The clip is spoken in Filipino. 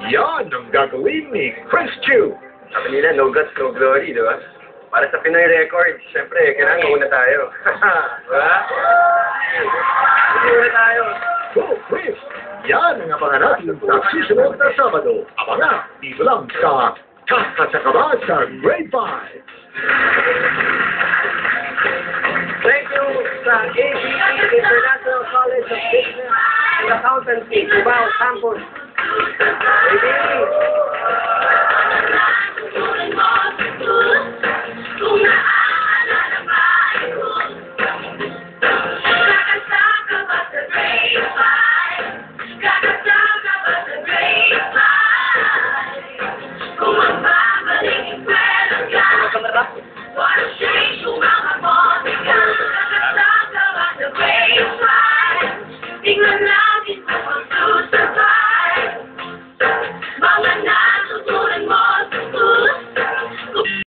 Yan ang gagawin ni Chris Chu. Sabi nila, no guts, no glory, di ba? Para sa Pinoy Records, syempre, kailangan mauna tayo. Diba? Mauna tayo. Go, Chris! Yan ang abangan natin sa susunod na Sabado. Abangan dito lang sa Kakasakaba sa Grade 5. Thank you sa ABE International College of Business and Accountancy, Cubao Campus. ABE!